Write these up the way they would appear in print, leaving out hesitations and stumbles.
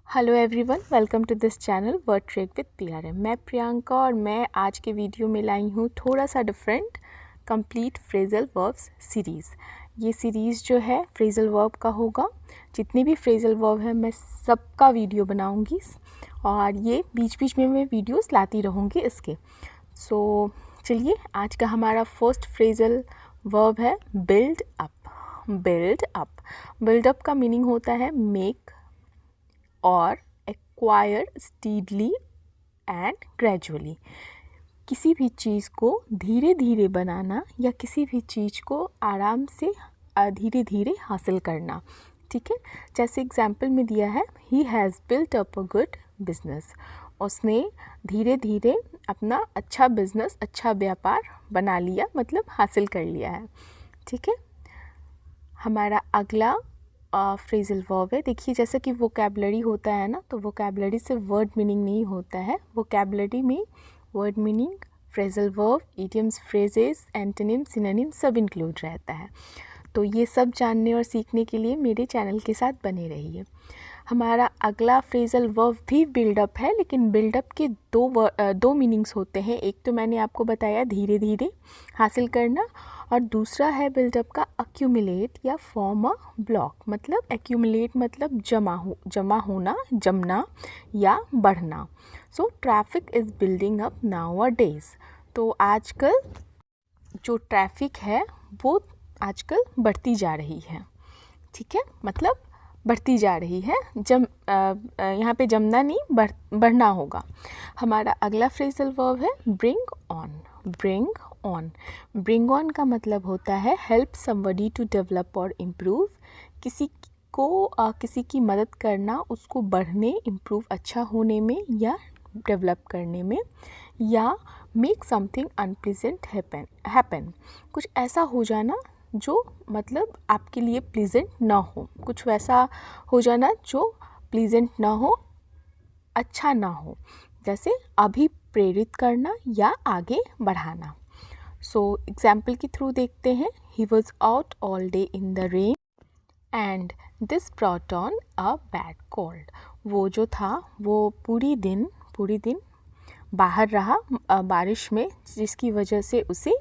Hello everyone, welcome to this channel word trek with PRM. मैं प्रियंका और मैं आज के वीडियो में लाई हूँ थोड़ा सा different complete phrasal verbs series. ये सीरीज़ जो है फ्रेजल वर्ब का होगा। जितनी भी फ्रेजल वर्ब है मैं सबका वीडियो बनाऊँगी और ये बीच बीच में मैं वीडियोस लाती रहूँगी इसके। सो चलिए, आज का हमारा फर्स्ट फ्रेजल वर्ब है build up. Build up, build up का मीनिंग होता है मेक और एक्वायर स्टीडली एंड ग्रेजुअली। किसी भी चीज़ को धीरे धीरे बनाना या किसी भी चीज़ को आराम से धीरे धीरे हासिल करना। ठीक है, जैसे एग्जाम्पल में दिया है, he has built up a good business. उसने धीरे धीरे अपना अच्छा बिजनेस, अच्छा व्यापार बना लिया, मतलब हासिल कर लिया है। ठीक है, हमारा अगला फ्रेजल वर्ब है। देखिए, जैसे कि वोकैबुलरी होता है ना, तो वोकैबुलरी से वर्ड मीनिंग नहीं होता है। वोकैबुलरी में word meaning, phrasal verb, idioms, phrases, antonym, synonym सब इंक्लूड रहता है। तो ये सब जानने और सीखने के लिए मेरे चैनल के साथ बने रहिए। हमारा अगला फ्रेजल वर्ब भी बिल्डअप है, लेकिन बिल्डअप के दो मीनिंग्स होते हैं। एक तो मैंने आपको बताया धीरे धीरे हासिल करना, और दूसरा है बिल्डअप का अक्यूमुलेट या फॉर्म अ ब्लॉक। मतलब एक्यूमुलेट मतलब जमा होना, जमना या बढ़ना। So traffic is building up now a days. तो आजकल जो ट्रैफिक है वो आजकल बढ़ती जा रही है। ठीक है, मतलब बढ़ती जा रही है। यहाँ पे जमना नहीं, बढ़ना होगा। हमारा अगला फ्रेजल वर्ब है bring on. Bring on, bring on का मतलब होता है हेल्प समबडी टू डेवलप और इम्प्रूव। किसी की मदद करना, उसको बढ़ने, इम्प्रूव, अच्छा होने में या डेवलप करने में, या मेक समथिंग अनप्लीजेंट हैपन। कुछ ऐसा हो जाना जो मतलब आपके लिए प्लीजेंट ना हो, कुछ वैसा हो जाना जो प्लीजेंट ना हो, अच्छा ना हो। जैसे अभिप्रेरित करना या आगे बढ़ाना। सो एग्जाम्पल के थ्रू देखते हैं। He was out all day in the rain and this brought on a bad cold. वो जो था वो पूरी दिन बाहर रहा बारिश में, जिसकी वजह से उसे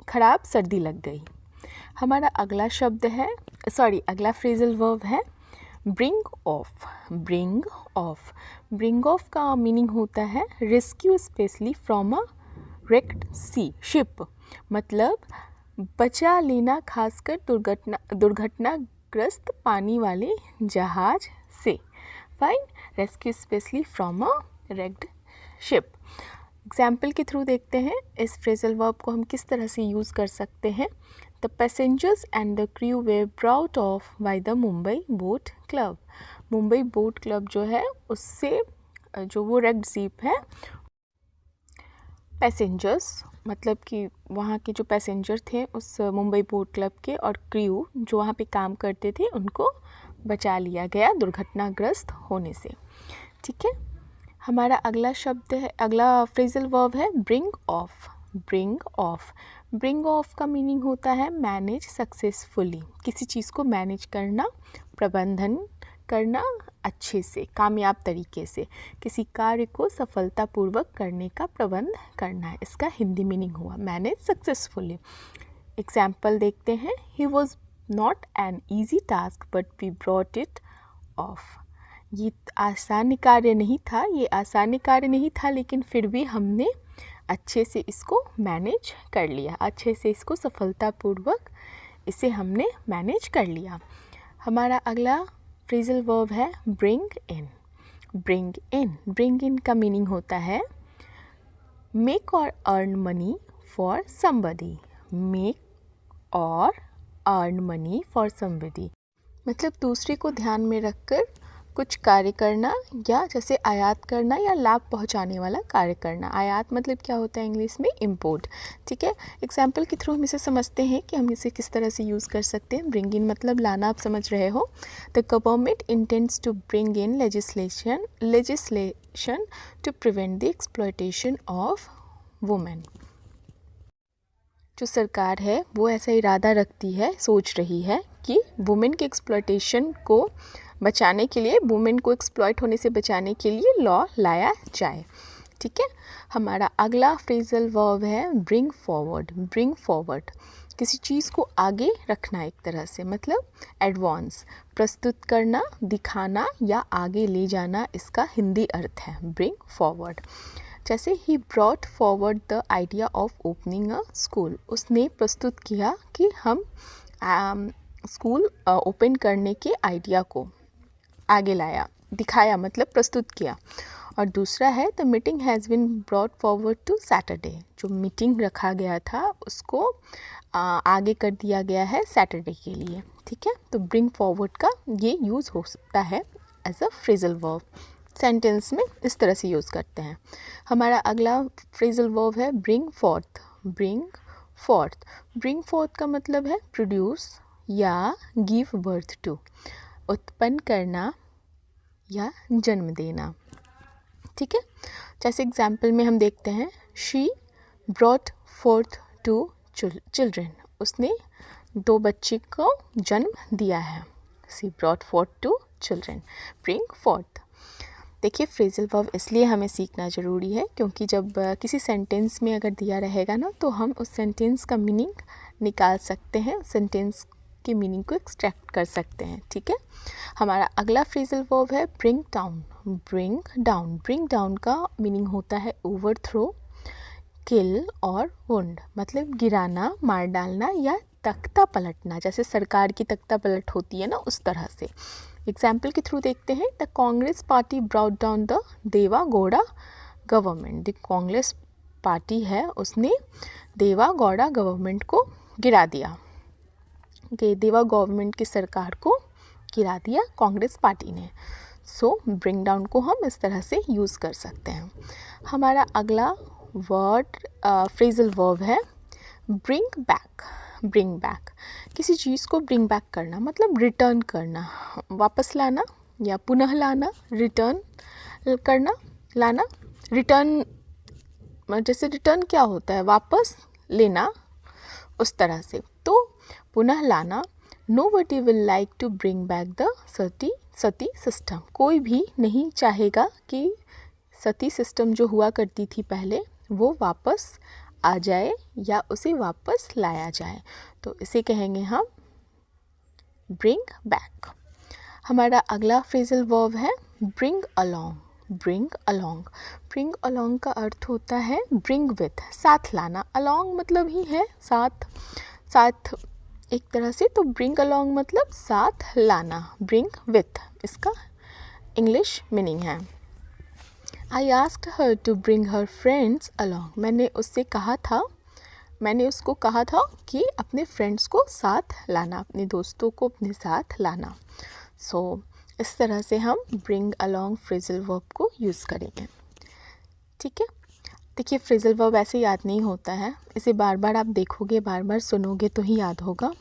ख़राब सर्दी लग गई। हमारा अगला अगला फ्रेजल वर्ब है bring of. Bring of, bring of का मीनिंग होता है rescue specially from a raked ship. मतलब बचा लेना, खासकर दुर्घटनाग्रस्त पानी वाले जहाज से। Fine, rescue specially from a raked ship. Example के थ्रू देखते हैं इस फ्रेजल वर्ब को हम किस तरह से यूज़ कर सकते हैं। The passengers and the crew were brought off by the Mumbai boat club. Mumbai boat club जो है उससे जो वो रेक्ड शिप है, पैसेंजर्स मतलब कि वहाँ के जो पैसेंजर थे उस मुंबई बोट क्लब के, और क्रू जो वहाँ पे काम करते थे, उनको बचा लिया गया दुर्घटनाग्रस्त होने से। ठीक है, हमारा अगला फ्रेजल वर्ब है bring of. Bring of, bring of का मीनिंग होता है मैनेज सक्सेसफुली। किसी चीज़ को मैनेज करना, प्रबंधन करना, अच्छे से, कामयाब तरीके से किसी कार्य को सफलतापूर्वक करने का प्रबंध करना है। इसका हिंदी मीनिंग हुआ मैनेज सक्सेसफुली। एग्जाम्पल देखते हैं। He was not an easy task but we brought it off. ये आसान कार्य नहीं था, लेकिन फिर भी हमने अच्छे से इसको मैनेज कर लिया, अच्छे से इसको सफलतापूर्वक इसे हमने मैनेज कर लिया। हमारा अगला फ्रेजल वर्ब है bring in. Bring in, bring in का मीनिंग होता है मेक और earn money for somebody. Make और अर्न मनी फॉर समबडी मतलब दूसरे को ध्यान में रखकर कुछ कार्य करना, या जैसे आयात करना या लाभ पहुंचाने वाला कार्य करना। आयात मतलब क्या होता है इंग्लिश में? इम्पोर्ट। ठीक है, एग्जाम्पल के थ्रू हम इसे समझते हैं कि हम इसे किस तरह से यूज़ कर सकते हैं। ब्रिंग इन मतलब लाना, आप समझ रहे हो। The government intends to bring in legislation to prevent the exploitation of women. जो सरकार है वो ऐसा इरादा रखती है, सोच रही है कि वुमेन के एक्सप्लॉयटेशन को बचाने के लिए, वुमेन को एक्सप्लॉइट होने से बचाने के लिए लॉ लाया जाए। ठीक है। हमारा अगला फ्रेजल वर्ब है ब्रिंग फॉरवर्ड। ब्रिंग फॉरवर्ड किसी चीज़ को आगे रखना, एक तरह से मतलब एडवांस, प्रस्तुत करना, दिखाना या आगे ले जाना, इसका हिंदी अर्थ है ब्रिंग फॉरवर्ड। जैसे he brought forward the idea of opening a school, उसने प्रस्तुत किया कि हम स्कूल ओपन करने के आइडिया को आगे लाया, दिखाया मतलब प्रस्तुत किया। और दूसरा है the meeting has been brought forward to Saturday, जो मीटिंग रखा गया था उसको आगे कर दिया गया है सैटरडे के लिए। ठीक है। तो ब्रिंग फॉरवर्ड का ये यूज़ हो सकता है as a phrasal verb, sentence में इस तरह से यूज़ करते हैं। हमारा अगला फ्रेजल वर्ब है bring forth. Bring forth, bring forth का मतलब है प्रोड्यूस या गिव बर्थ टू, उत्पन्न करना या जन्म देना। ठीक है। जैसे एग्जाम्पल में हम देखते हैं she brought forth two children, उसने 2 बच्चे को जन्म दिया है। She brought forth two children, bring forth. देखिए फ्रेजल वर्ब इसलिए हमें सीखना ज़रूरी है क्योंकि जब किसी सेंटेंस में अगर दिया रहेगा ना तो हम उस सेंटेंस का मीनिंग निकाल सकते हैं, सेंटेंस के मीनिंग को एक्सट्रैक्ट कर सकते हैं। ठीक है। हमारा अगला फ्रेजल वर्ब है bring down. Bring down, bring down का मीनिंग होता है ओवरथ्रो, किल और वुंड, मतलब गिराना, मार डालना या तख्ता पलटना, जैसे सरकार की तख्ता पलट होती है ना उस तरह से। एग्जाम्पल के थ्रू देखते हैं the Congress party brought down the Deve Gowda government. The Congress party है उसने देवा गौड़ा गवर्नमेंट को गिरा दिया, देवा गवर्नमेंट की सरकार को गिरा दिया कांग्रेस पार्टी ने। सो ब्रिंग डाउन को हम इस तरह से यूज़ कर सकते हैं। हमारा अगला वर्ड फ्रेजल वर्ब है ब्रिंग बैक। ब्रिंग बैक, किसी चीज़ को ब्रिंग बैक करना मतलब रिटर्न करना, वापस लाना या पुनः लाना, रिटर्न करना, लाना। रिटर्न जैसे रिटर्न क्या होता है, वापस लेना, उस तरह से। तो पुनः लाना, nobody will like to bring back the sati system, कोई भी नहीं चाहेगा कि सती सिस्टम जो हुआ करती थी पहले वो वापस आ जाए या उसे वापस लाया जाए, तो इसे कहेंगे हम ब्रिंग बैक। हमारा अगला फ्रेजल वर्ब है bring along. Bring along, bring along का अर्थ होता है ब्रिंग विथ, साथ लाना, अलोंग मतलब ही है साथ, साथ एक तरह से। तो ब्रिंग अलोंग मतलब साथ लाना, ब्रिंग विथ इसका इंग्लिश मीनिंग है। I asked her to bring her friends along, मैंने उसको कहा था कि अपने फ्रेंड्स को साथ लाना, अपने दोस्तों को अपने साथ लाना। सो इस तरह से हम ब्रिंग अलोंग फ्रेजल वर्ब को यूज़ करेंगे। ठीक है। देखिए फ्रेजल वर्ब ऐसे याद नहीं होता है, इसे बार बार आप देखोगे, बार बार सुनोगे तो ही याद होगा।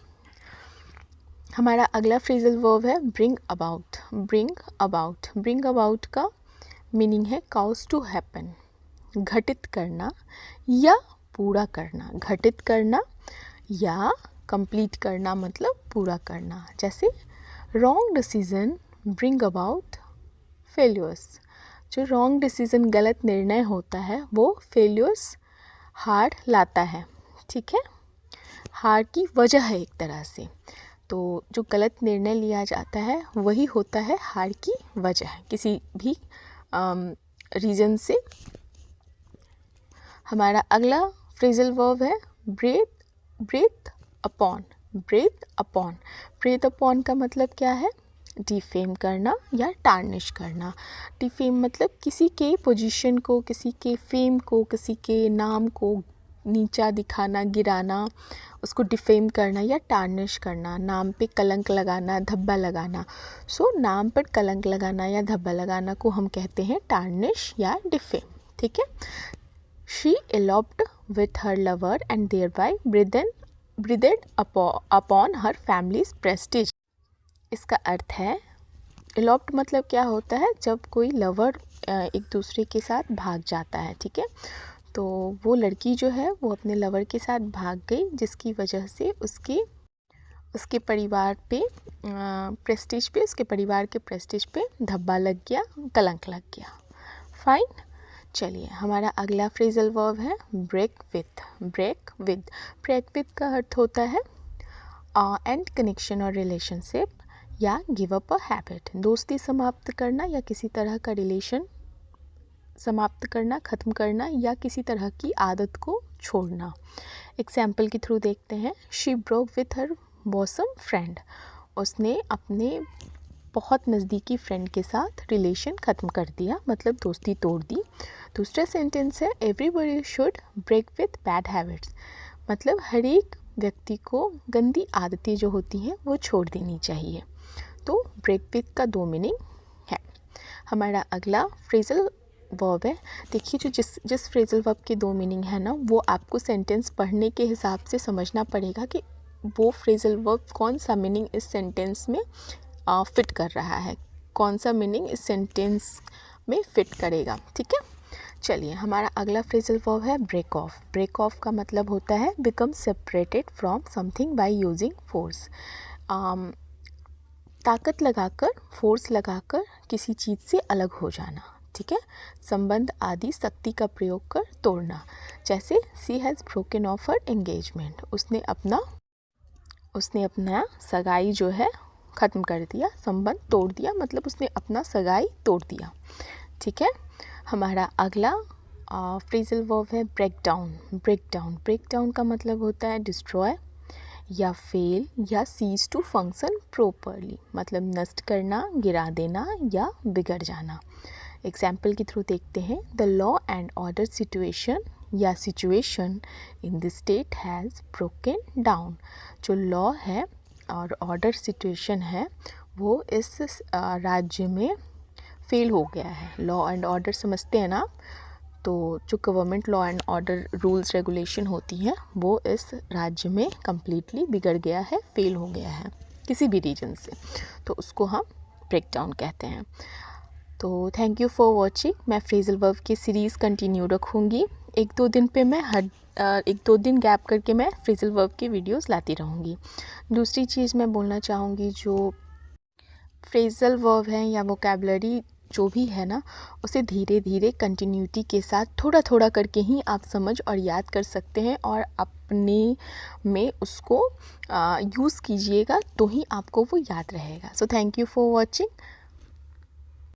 हमारा अगला फ्रेजल वर्ब है bring about. Bring about, bring about का मीनिंग है काउज टू हैपन, घटित करना या पूरा करना, घटित करना या कंप्लीट करना मतलब पूरा करना। जैसे wrong decision bring about failures, जो रॉन्ग डिसीजन गलत निर्णय होता है वो फेल्यूर्स हार लाता है। ठीक है। हार की वजह है एक तरह से, तो जो गलत निर्णय लिया जाता है वही होता है हार की वजह, किसी भी रीज़न से। हमारा अगला फ्रेजल वर्ब है breathe upon. Breathe upon, breathe upon का मतलब क्या है, डिफेम करना या टार्निश करना। डिफेम मतलब किसी के पोजीशन को, किसी के फेम को, किसी के नाम को नीचा दिखाना, गिराना, उसको डिफेम करना या टार्निश करना, नाम पे कलंक लगाना, धब्बा लगाना। सो नाम पर कलंक लगाना या धब्बा लगाना को हम कहते हैं टार्निश या डिफेम। ठीक है। She eloped with her lover and thereby breathed upon her family's prestige। इसका अर्थ है eloped मतलब क्या होता है, जब कोई लवर एक दूसरे के साथ भाग जाता है। ठीक है। तो वो लड़की जो है वो अपने लवर के साथ भाग गई, जिसकी वजह से उसके परिवार पे प्रेस्टीज पे, उसके परिवार के प्रेस्टीज पे धब्बा लग गया, कलंक लग गया। फाइन। चलिए, हमारा अगला फ्रेजल वर्ब है break with. Break with, break with का अर्थ होता है एंड कनेक्शन और रिलेशनशिप या गिव अप अ हैबिट, दोस्ती समाप्त करना या किसी तरह का रिलेशन समाप्त करना, ख़त्म करना या किसी तरह की आदत को छोड़ना। एग्जाम्पल के थ्रू देखते हैं। She broke with her bosom friend, उसने अपने बहुत नज़दीकी फ्रेंड के साथ रिलेशन ख़त्म कर दिया, मतलब दोस्ती तोड़ दी। दूसरा सेंटेंस है everybody should break with bad habits, मतलब हर एक व्यक्ति को गंदी आदतें जो होती हैं वो छोड़ देनी चाहिए। तो ब्रेक विथ का 2 मीनिंग है। हमारा अगला फ्रेजल वर्ब है। देखिए, जो जिस फ्रेजल वर्ब के 2 मीनिंग है ना, वो आपको सेंटेंस पढ़ने के हिसाब से समझना पड़ेगा कि वो फ्रेजल वर्ब कौन सा मीनिंग इस सेंटेंस में फिट कर रहा है, कौन सा मीनिंग इस सेंटेंस में फिट करेगा। ठीक है, चलिए, हमारा अगला फ्रेजल वर्ब है ब्रेक ऑफ। ब्रेक ऑफ का मतलब होता है become separated from something by using force, ताकत लगाकर, फोर्स लगाकर किसी चीज़ से अलग हो जाना। ठीक है, संबंध आदि शक्ति का प्रयोग कर तोड़ना। जैसे she has broken off her engagement, उसने अपना सगाई जो है ख़त्म कर दिया, संबंध तोड़ दिया, मतलब उसने अपना सगाई तोड़ दिया। ठीक है, हमारा अगला फ्रेजल वर्ब है break down. Break down, break down का मतलब होता है डिस्ट्रॉय या फेल या सीज टू फंक्शन प्रॉपरली, मतलब नष्ट करना, गिरा देना या बिगड़ जाना। एग्जाम्पल के थ्रू देखते हैं। The law and order situation या situation in the state has broken down, जो लॉ है और ऑर्डर सिचुएशन है वो इस राज्य में फेल हो गया है। लॉ एंड ऑर्डर समझते हैं ना, तो जो government law and order rules regulation होती हैं वो इस राज्य में कम्प्लीटली बिगड़ गया है, फेल हो गया है किसी भी रीजन से, तो उसको हम ब्रेक डाउन कहते हैं। तो थैंक यू फॉर वॉचिंग। मैं फ्रेजल वर्ब की सीरीज़ कंटिन्यू रखूँगी। 1-2 दिन पे मैं 1-2 दिन गैप करके मैं फ्रेजल वर्ब की वीडियोस लाती रहूँगी। दूसरी चीज़ मैं बोलना चाहूँगी, जो फ्रेजल वर्ब है या वोकैबुलरी जो भी है ना, उसे धीरे धीरे कंटिन्यूटी के साथ थोड़ा थोड़ा करके ही आप समझ और याद कर सकते हैं, और अपने में उसको यूज़ कीजिएगा तो ही आपको वो याद रहेगा। So thank you for watching.